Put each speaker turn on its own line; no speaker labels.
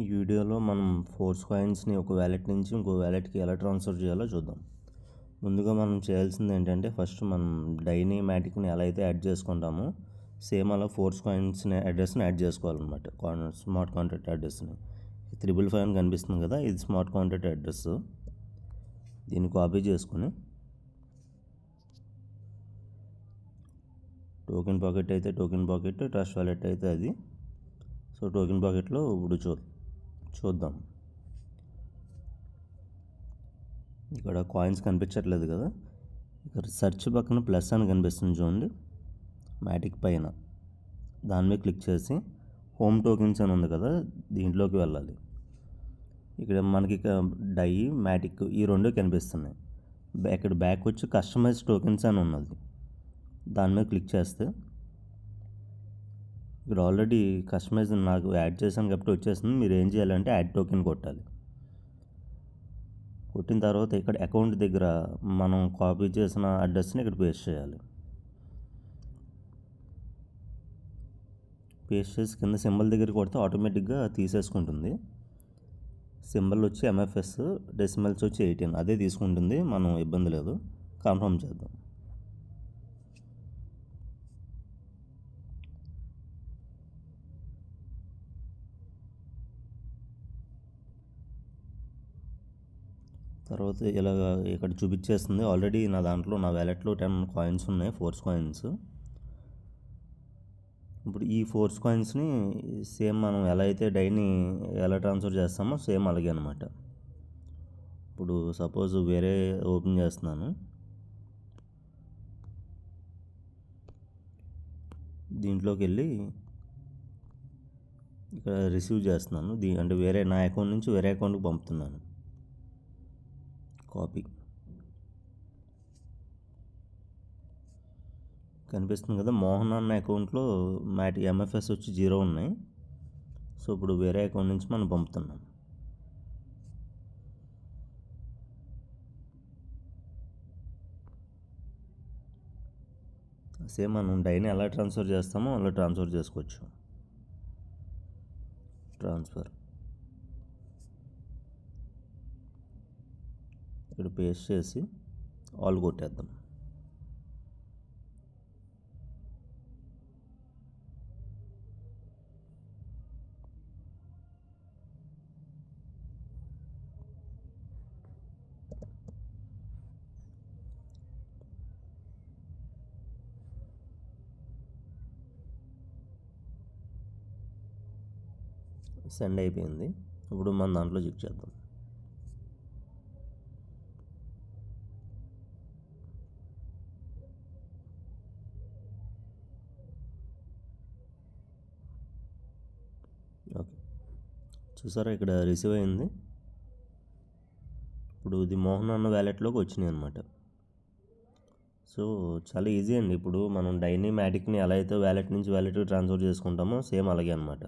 ఈ వీడియోలో మనం ఫోర్స్ కాయిన్స్ని ఒక వ్యాలెట్ నుంచి ఇంకో వ్యాలెట్కి ఎలా ట్రాన్స్ఫర్ చేయాలో చూద్దాం. ముందుగా మనం చేయాల్సింది ఏంటంటే ఫస్ట్ మనం డైనీ మ్యాటిక్ని ఎలా అయితే యాడ్ చేసుకుంటామో సేమ్ అలా ఫోర్స్ కాయిన్స్ని అడ్రస్ని యాడ్ చేసుకోవాలన్నమాట. స్మార్ట్ కాంట్రాక్ట్ అడ్రస్ని 555 అని కనిపిస్తుంది కదా, ఇది స్మార్ట్ కాంట్రాక్ట్ అడ్రస్. దీన్ని కాపీ చేసుకుని టోకెన్ పాకెట్ అయితే టోకెన్ పాకెట్, ట్రస్ట్ వాలెట్ అయితే అది. సో టోకెన్ పాకెట్లో ఇప్పుడు చూద్దాం. ఇక్కడ కాయిన్స్ కనిపించట్లేదు కదా, ఇక్కడ సెర్చ్ పక్కన ప్లస్ అని కనిపిస్తుంది చూడండి, మ్యాటిక్ పైన దాని మీద క్లిక్ చేసి హోమ్ టోకెన్స్ అని ఉంది కదా, దీంట్లోకి వెళ్ళాలి. ఇక్కడ మనకి డై మ్యాటిక్ ఈ రెండు కనిపిస్తున్నాయి. ఇక్కడ బ్యాక్ వచ్చి కస్టమైజ్ టోకెన్స్ అని ఉన్నది, దాని మీద క్లిక్ చేస్తే ఇక్కడ ఆల్రెడీ కస్టమైజ్ నాకు యాడ్ చేశాను కాబట్టి వచ్చేసింది. మీరు ఏం చేయాలంటే యాడ్ టోకెన్ కొట్టాలి. కొట్టిన తర్వాత ఇక్కడ అకౌంట్ దగ్గర మనం కాపీ చేసిన అడ్రస్ని ఇక్కడ పేస్ట్ చేయాలి. పేస్ట్ చేసి కింద సింబల్ దగ్గర కొడితే ఆటోమేటిక్గా తీసేసుకుంటుంది. సింబల్ వచ్చి ఎంఎఫ్ఎస్, డెసిమల్స్ వచ్చి 18 అదే తీసుకుంటుంది, మనం ఇబ్బంది లేదు. కన్ఫర్మ్ చేద్దాం. తర్వాత ఇలా ఇక్కడ చూపించేస్తుంది. ఆల్రెడీ నా దాంట్లో నా వ్యాలెట్లో 10 కాయిన్స్ ఉన్నాయి, ఫోర్స్ కాయిన్స్. ఇప్పుడు ఈ ఫోర్స్ కాయిన్స్ని సేమ్ మనం ఎలా అయితే డైని ఎలా ట్రాన్స్ఫర్ చేస్తామో సేమ్ అలాగే అనమాట. ఇప్పుడు సపోజ్ వేరే ఓపెన్ చేస్తున్నాను, దీంట్లోకి వెళ్ళి ఇక్కడ రిసీవ్ చేస్తున్నాను. అంటే వేరే నా అకౌంట్ నుంచి వేరే అకౌంట్కి పంపుతున్నాను. కాపీ కనిపిస్తుంది కదా, మోహన్ అన్న అకౌంట్లో ఎంఎఫ్ఎస్ వచ్చి 0 ఉన్నాయి. సో ఇప్పుడు వేరే అకౌంట్ నుంచి మనం పంపుతున్నాం. సేమ్ మనం డైని ఎలా ట్రాన్స్ఫర్ చేస్తామో అలా ట్రాన్స్ఫర్ చేసుకోవచ్చు. ట్రాన్స్ఫర్ ఇక్కడ పేస్ట్ చేసి ఆల్ కొట్టేద్దాం. సెండ్ అయిపోయింది. ఇప్పుడు మన దాంట్లో చెక్ చేద్దాం. ఓకే, చూసారా ఇక్కడ రిసీవ్ అయింది. ఇప్పుడు ఇది మోహన్ అన్న వ్యాలెట్లోకి వచ్చినాయి అనమాట. సో చాలా ఈజీ అండి. ఇప్పుడు మనం డైనీ మ్యాటిక్ని ఎలా అయితే వ్యాలెట్ నుంచి వ్యాలెట్కి ట్రాన్స్ఫర్ చేసుకుంటామో సేమ్ అలాగే అనమాట.